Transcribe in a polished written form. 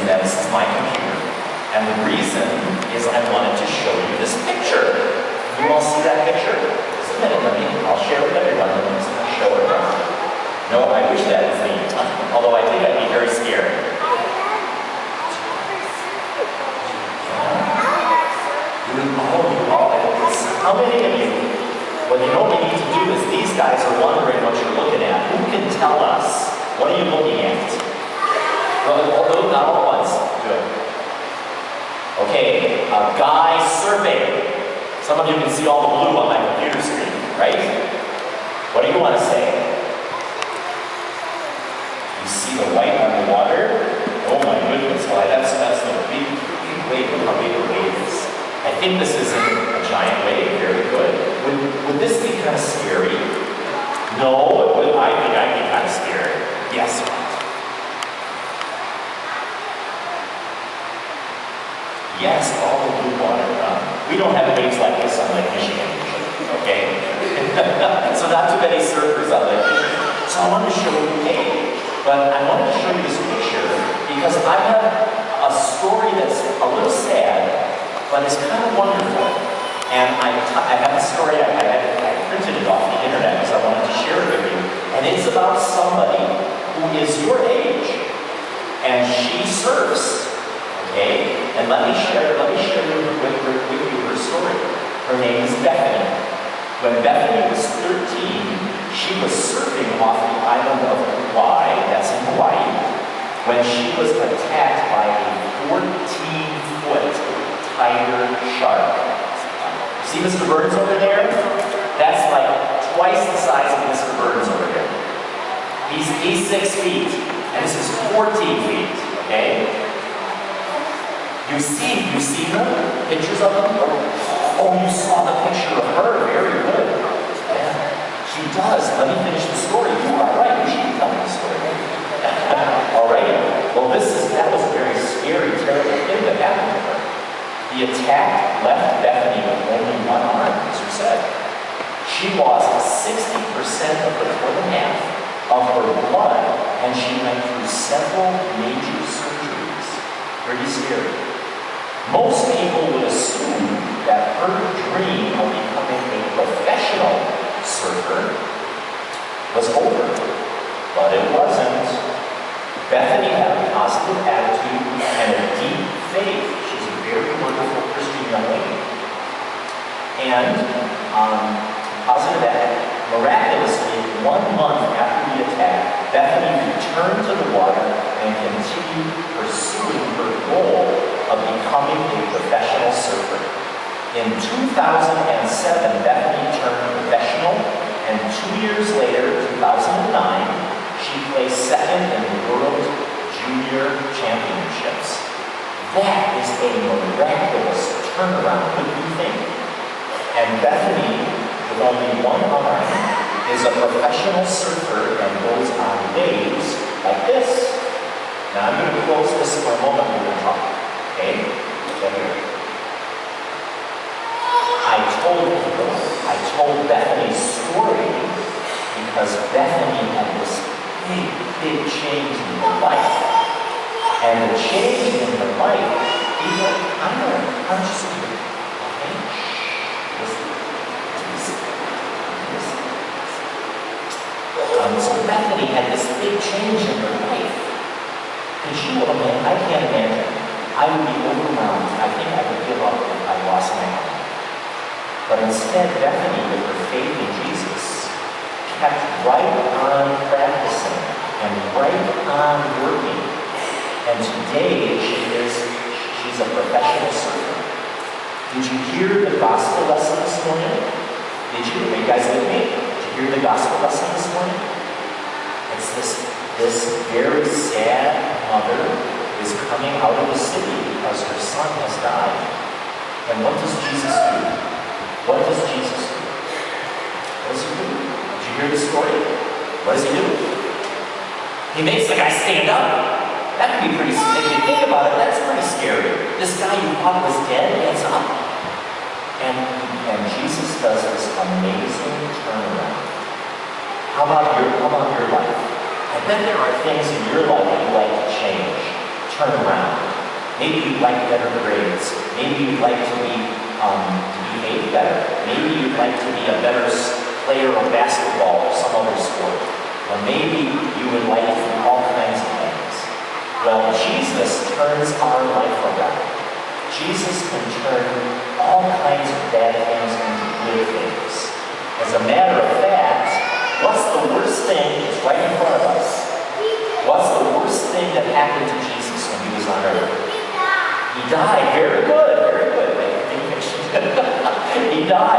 that this is my computer. And the reason is I wanted to show you this picture. You all see that picture? Just a minute, I'll share it with everyone. Let me just show it around. No, I wish that was me. Although I think I'd be very scared. How many of you, well, you know what we need to do is these guys are wondering what you're looking at. Who can tell us? What are you looking at? Well, not all at once. Good. Okay, a guy surfing. Some of you can see all the blue on my computer screen, right? What do you want to say? You see the white on the water? Oh my goodness, why that's the big wave. Look how big the wave is. I think this is a giant wave. Very good. Would this be kind of scary? No, it would. I think I'd be kind of scared. Yes. Yes, all the blue water. We don't have waves like this on Lake Michigan, okay? So not too many surfers on Lake Michigan. So I wanted to show you, but I wanted to show you this picture because I have a story that's a little sad, but it's kind of wonderful. And I have a story, I printed it off the internet because I wanted to share it with you. And it's about somebody who is your age, and she surfs, okay? And let me share with you her story. Her name is Bethany. When Bethany was 13, she was surfing off the island of Hawaii, that's in Hawaii, when she was attacked by a 14-foot tiger shark. See Mr. Burns over there? That's like twice the size of Mr. Burns over there. He's 6 feet, and this is 14 feet, okay? You see them? Pictures of them? Oh, you saw the picture of her. Very good. Yeah, she does. Let me finish the story. You are right. You should tell me the story. All right. Well, that was a very scary, terrible thing that happened to her. The attack left Bethany with only one arm, as you said. She lost 60% of her, more than half, of her blood, and she went through several major surgeries. Pretty scary. Most people would assume that her dream of becoming a professional surfer was over, but it wasn't. Bethany had a positive attitude and a deep faith. She's a very wonderful Christian young lady. And positive attitude. Miraculously, 1 month after the attack, Bethany returned to the water and continued pursuing her goal of becoming a professional surfer. In 2007, Bethany turned professional, and 2 years later, 2009, she placed second in the World Junior Championships. That is a miraculous turnaround, wouldn't you think? And Bethany, with only one arm, is a professional surfer and goes on waves like this. Now I'm going to close this for a moment and we'll talk. Okay? I told Bethany's story because Bethany had this big change in her life. And the change in her life, even unconsciously, so Bethany had this big change in her life. Could you imagine? I can't imagine. I would be overwhelmed. I think I would give up if I lost my mind. But instead, Bethany, with her faith in Jesus, kept right on practicing and right on working. And today, she's a professional surfer. Did you hear the gospel lesson this morning? Did you? Are you guys with me? Did you hear the gospel lesson this morning? It's this very sad mother is coming out of the city because her son has died. And what does Jesus do? What does Jesus do? What does he do? Did you hear the story? What does he do? He makes the guy stand up. That could be pretty, if you think about it, that's pretty scary. This guy you thought was dead gets up. And Jesus does this amazing turnaround. How about your life? I bet there are things in your life that you'd like to change. turn around. Maybe you'd like better grades. Maybe you'd like to behave better. Maybe you'd like to be a better player of basketball or some other sport. Or maybe you would like to do all kinds of things. Well, Jesus turns our life around. Jesus can turn all kinds of bad things into good things. As a matter of fact, what's the worst thing that's right in front of us? What's the worst thing that happened to Jesus when he was on earth? He died. Very good, very good. He died.